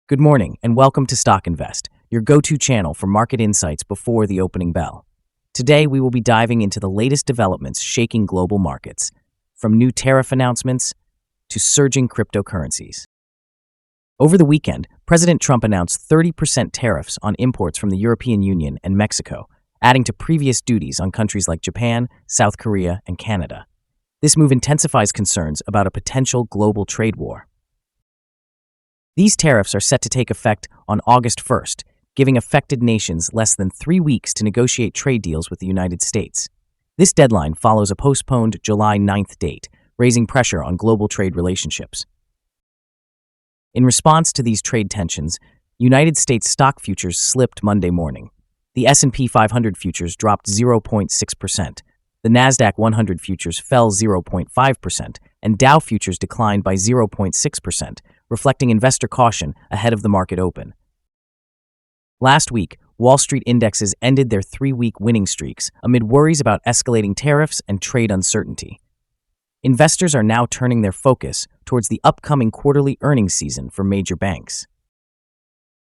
Good morning and welcome to Stock Invest, your go-to channel for market insights before the opening bell. Today we will be diving into the latest developments shaking global markets, from new tariff announcements to surging cryptocurrencies. Over the weekend, President Trump announced 30% tariffs on imports from the European Union and Mexico, adding to previous duties on countries like Japan, South Korea, and Canada. This move intensifies concerns about a potential global trade war. These tariffs are set to take effect on August 1st, giving affected nations less than 3 weeks to negotiate trade deals with the United States. This deadline follows a postponed July 9th date, raising pressure on global trade relationships. In response to these trade tensions, United States stock futures slipped Monday morning. The S&P 500 futures dropped 0.6%, the Nasdaq 100 futures fell 0.5%, and Dow futures declined by 0.6%, reflecting investor caution ahead of the market open. Last week, Wall Street indexes ended their 3-week winning streaks amid worries about escalating tariffs and trade uncertainty. Investors are now turning their focus towards the upcoming quarterly earnings season for major banks.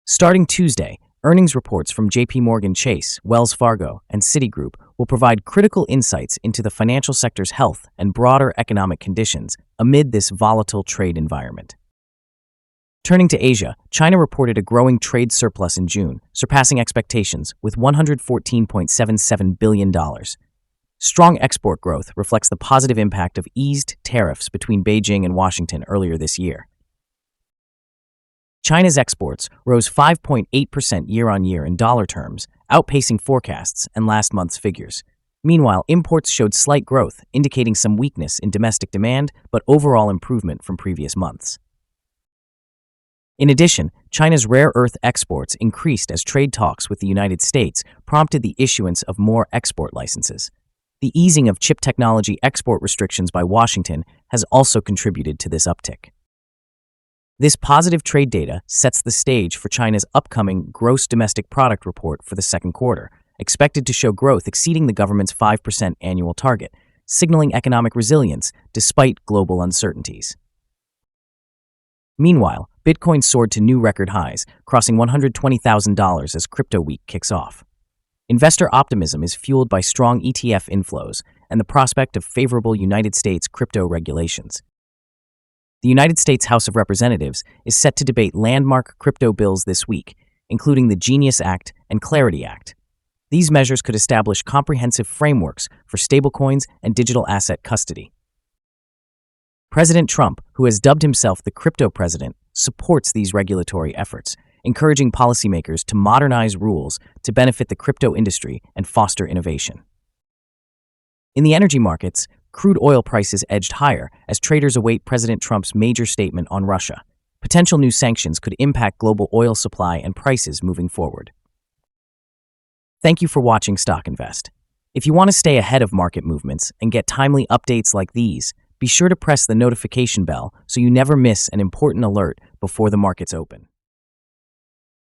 Starting Tuesday, earnings reports from JP Chase, Wells Fargo, and Citigroup will provide critical insights into the financial sector's health and broader economic conditions amid this volatile trade environment. Turning to Asia, China reported a growing trade surplus in June, surpassing expectations with $114.77 billion. Strong export growth reflects the positive impact of eased tariffs between Beijing and Washington earlier this year. China's exports rose 5.8% year-on-year in dollar terms, outpacing forecasts and last month's figures. Meanwhile, imports showed slight growth, indicating some weakness in domestic demand, but overall improvement from previous months. In addition, China's rare earth exports increased as trade talks with the United States prompted the issuance of more export licenses. The easing of chip technology export restrictions by Washington has also contributed to this uptick. This positive trade data sets the stage for China's upcoming gross domestic product report for the second quarter, expected to show growth exceeding the government's 5% annual target, signaling economic resilience despite global uncertainties. Meanwhile, Bitcoin soared to new record highs, crossing $120,000 as crypto week kicks off. Investor optimism is fueled by strong ETF inflows and the prospect of favorable United States crypto regulations. The United States House of Representatives is set to debate landmark crypto bills this week, including the Genius Act and Clarity Act. These measures could establish comprehensive frameworks for stablecoins and digital asset custody. President Trump, who has dubbed himself the crypto president, supports these regulatory efforts, encouraging policymakers to modernize rules to benefit the crypto industry and foster innovation. In the energy markets, crude oil prices edged higher as traders await President Trump's major statement on Russia. Potential new sanctions could impact global oil supply and prices moving forward. Thank you for watching Stock Invest. If you want to stay ahead of market movements and get timely updates like these, be sure to press the notification bell so you never miss an important alert before the markets open.